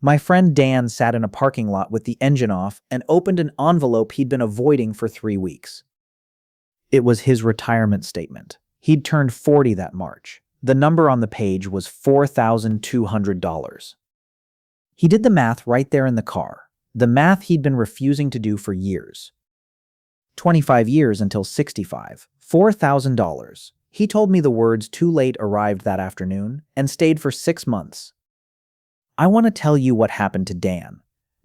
My friend Dan sat in a parking lot with the engine off and opened an envelope he'd been avoiding for 3 weeks. It was his retirement statement. He'd turned 40 that March. The number on the page was $4,200. He did the math right there in the car, the math he'd been refusing to do for years. 25 years until 65, $4,000. He told me the words "too late" arrived that afternoon and stayed for 6 months. I want to tell you what happened to Dan,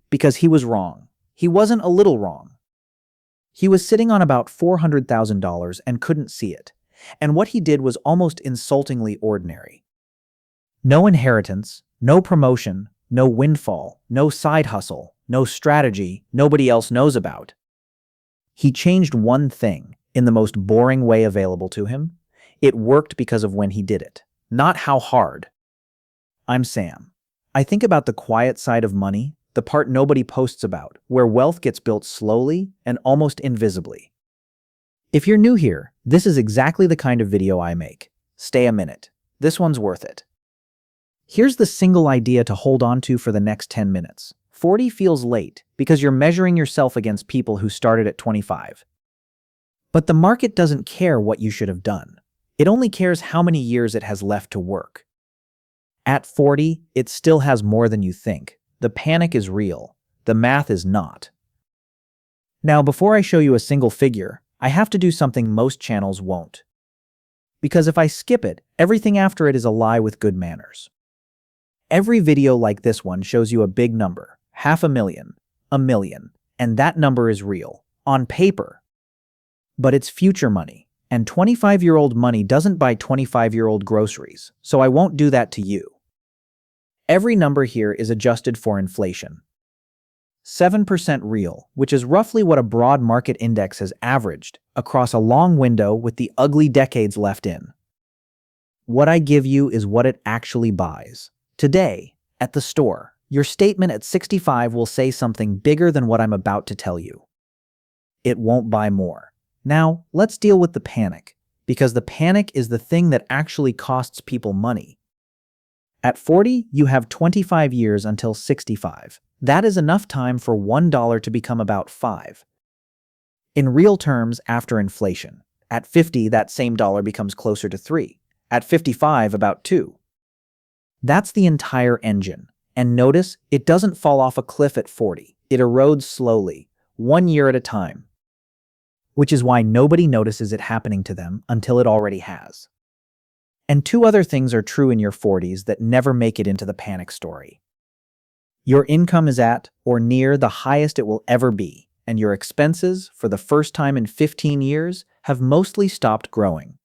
because he was wrong. He wasn't a little wrong. He was sitting on about $400,000 and couldn't see it, and what he did was almost insultingly ordinary. No inheritance, no promotion, no windfall, no side hustle, no strategy nobody else knows about. He changed one thing in the most boring way available to him. It worked because of when he did it, not how hard. I'm Sam. I think about the quiet side of money, the part nobody posts about, where wealth gets built slowly and almost invisibly. If you're new here, this is exactly the kind of video I make. Stay a minute. This one's worth it. Here's the single idea to hold on to for the next 10 minutes. 40 feels late because you're measuring yourself against people who started at 25. But the market doesn't care what you should have done. It only cares how many years it has left to work. At 40, it still has more than you think. The panic is real. The math is not. Now, before I show you a single figure, I have to do something most channels won't. Because if I skip it, everything after it is a lie with good manners. Every video like this one shows you a big number, 500,000, a million, and that number is real, on paper. But it's future money, and 25-year-old money doesn't buy 25-year-old groceries, so I won't do that to you. Every number here is adjusted for inflation. 7% real, which is roughly what a broad market index has averaged across a long window with the ugly decades left in. What I give you is what it actually buys. Today, at the store, your statement at 65 will say something bigger than what I'm about to tell you. It won't buy more. Now, let's deal with the panic, because the panic is the thing that actually costs people money. At 40, you have 25 years until 65. That is enough time for $1 to become about 5. In real terms, after inflation. At 50, that same dollar becomes closer to 3. At 55, about 2. That's the entire engine. And notice, it doesn't fall off a cliff at 40. It erodes slowly, 1 year at a time. Which is why nobody notices it happening to them until it already has. And 2 other things are true in your 40s that never make it into the panic story. Your income is at or near the highest it will ever be, and your expenses, for the first time in 15 years, have mostly stopped growing.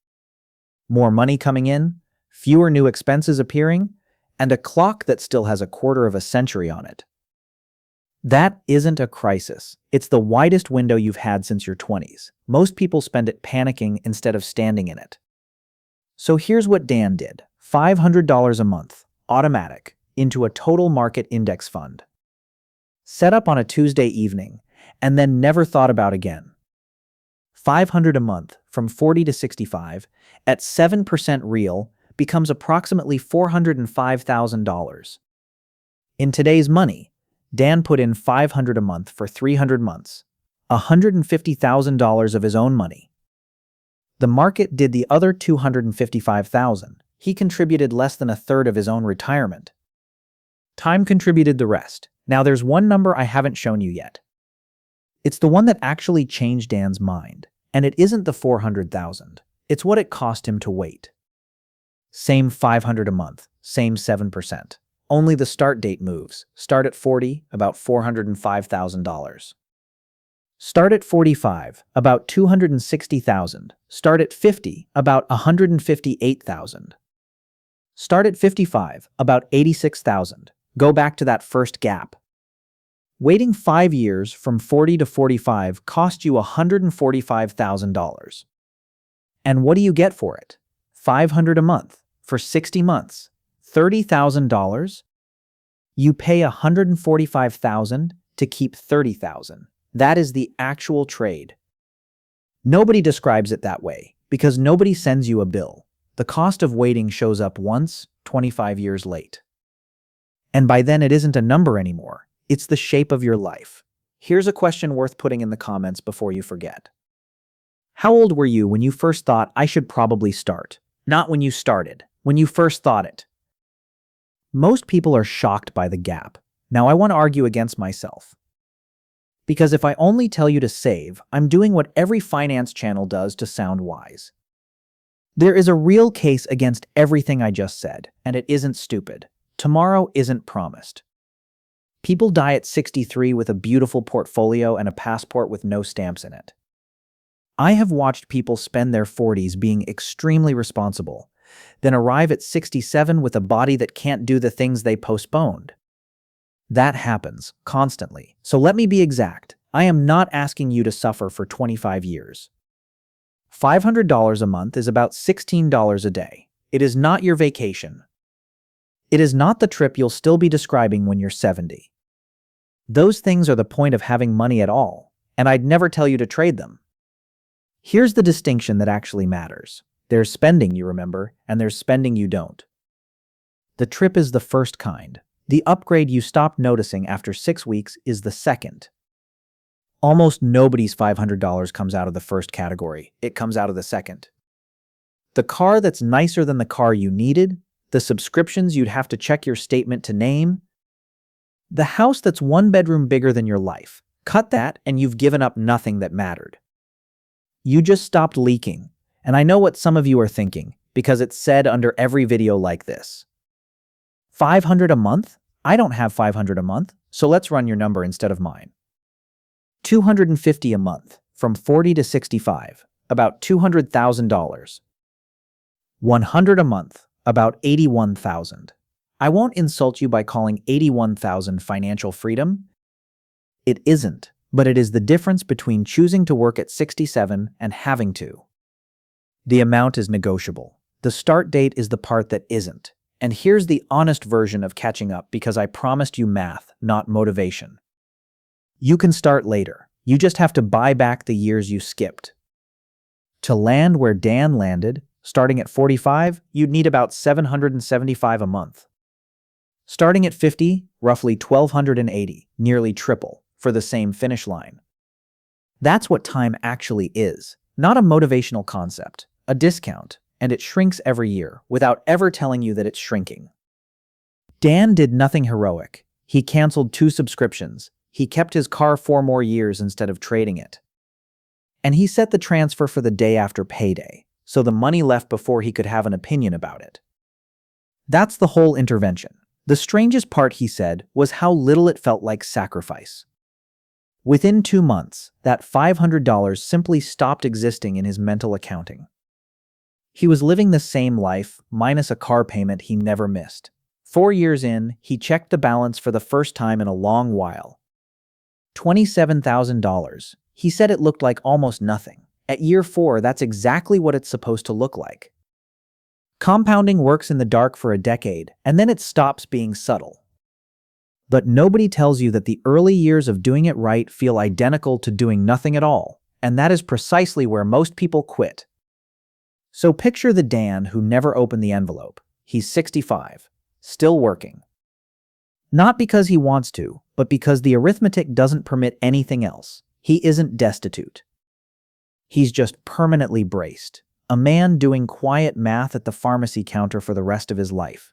More money coming in, fewer new expenses appearing, and a clock that still has a quarter of a century on it. That isn't a crisis. It's the widest window you've had since your 20s. Most people spend it panicking instead of standing in it. So here's what Dan did. $500 a month, automatic, into a total market index fund. Set up on a Tuesday evening, and then never thought about again. $500 a month from 40 to 65 at 7% real becomes approximately $405,000. In today's money, Dan put in $500 a month for 300 months, $150,000 of his own money. The market did the other $255,000. He contributed less than a third of his own retirement. Time contributed the rest. Now there's one number I haven't shown you yet. It's the one that actually changed Dan's mind, and it isn't the $400,000. It's what it cost him to wait. Same $500 a month, same 7%. Only the start date moves. Start at 40, about $405,000. Start at 45, about $260,000. Start at 50, about $158,000. Start at 55, about $86,000. Go back to that first gap. Waiting 5 years from 40 to 45 cost you $145,000. And what do you get for it? $500 a month for 60 months. $30,000? You pay $145,000 to keep $30,000. That is the actual trade. Nobody describes it that way because nobody sends you a bill. The cost of waiting shows up once, 25 years late. And by then it isn't a number anymore. It's the shape of your life. Here's a question worth putting in the comments before you forget. How old were you when you first thought I should probably start? Not when you started, when you first thought it. Most people are shocked by the gap. Now I want to argue against myself. Because if I only tell you to save, I'm doing what every finance channel does to sound wise. There is a real case against everything I just said, and it isn't stupid. Tomorrow isn't promised. People die at 63 with a beautiful portfolio and a passport with no stamps in it. I have watched people spend their 40s being extremely responsible, then arrive at 67 with a body that can't do the things they postponed. That happens constantly. So let me be exact. I am not asking you to suffer for 25 years. $500 a month is about $16 a day. It is not your vacation. It is not the trip you'll still be describing when you're 70. Those things are the point of having money at all, and I'd never tell you to trade them. Here's the distinction that actually matters. There's spending you remember, and there's spending you don't. The trip is the first kind. The upgrade you stopped noticing after 6 weeks is the second. Almost nobody's $500 comes out of the first category. It comes out of the second. The car that's nicer than the car you needed, the subscriptions you'd have to check your statement to name, the house that's 1 bedroom bigger than your life. Cut that and you've given up nothing that mattered. You just stopped leaking, and I know what some of you are thinking, because it's said under every video like this. $500 a month? I don't have $500 a month, so let's run your number instead of mine. $250 a month, from 40 to 65, about $200,000. $100 a month, about $81,000. I won't insult you by calling $81,000 financial freedom. It isn't, but it is the difference between choosing to work at 67 and having to. The amount is negotiable. The start date is the part that isn't. And here's the honest version of catching up because I promised you math, not motivation. You can start later. You just have to buy back the years you skipped. To land where Dan landed, starting at 45, you'd need about $775 a month. Starting at 50, roughly $1,280, nearly triple, for the same finish line. That's what time actually is, not a motivational concept, a discount, and it shrinks every year without ever telling you that it's shrinking. Dan did nothing heroic. He canceled 2 subscriptions. He kept his car 4 more years instead of trading it. And he set the transfer for the day after payday, so the money left before he could have an opinion about it. That's the whole intervention. The strangest part, he said, was how little it felt like sacrifice. Within 2 months, that $500 simply stopped existing in his mental accounting. He was living the same life, minus a car payment he never missed. 4 years in, he checked the balance for the first time in a long while. $27,000. He said it looked like almost nothing. At year 4, that's exactly what it's supposed to look like. Compounding works in the dark for a decade, and then it stops being subtle. But nobody tells you that the early years of doing it right feel identical to doing nothing at all, and that is precisely where most people quit. So picture the Dan who never opened the envelope. He's 65, still working. Not because he wants to, but because the arithmetic doesn't permit anything else. He isn't destitute. He's just permanently braced. A man doing quiet math at the pharmacy counter for the rest of his life.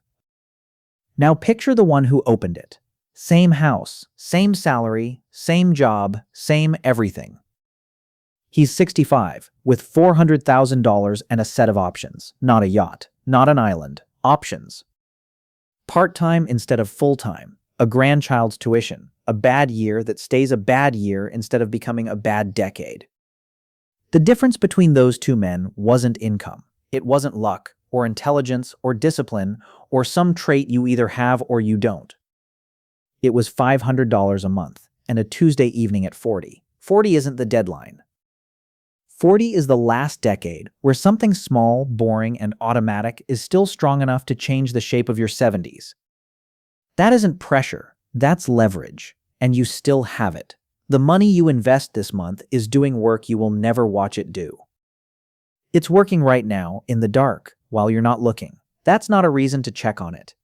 Now picture the one who opened it. Same house, same salary, same job, same everything. He's 65, with $400,000 and a set of options. Not a yacht, not an island. Options. Part-time instead of full-time. A grandchild's tuition. A bad year that stays a bad year instead of becoming a bad decade. The difference between those 2 men wasn't income. It wasn't luck, or intelligence, or discipline, or some trait you either have or you don't. It was $500 a month, and a Tuesday evening at 40. 40 isn't the deadline. 40 is the last decade where something small, boring, and automatic is still strong enough to change the shape of your 70s. That isn't pressure, that's leverage, and you still have it. The money you invest this month is doing work you will never watch it do. It's working right now, in the dark, while you're not looking. That's not a reason to check on it.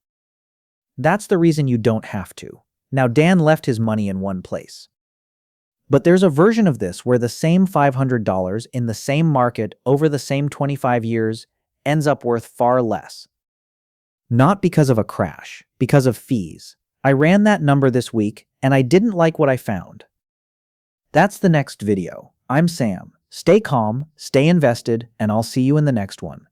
That's the reason you don't have to. Now Dan left his money in one place. But there's a version of this where the same $500 in the same market over the same 25 years ends up worth far less. Not because of a crash, because of fees. I ran that number this week and I didn't like what I found. That's the next video. I'm Sam. Stay calm, stay invested, and I'll see you in the next one.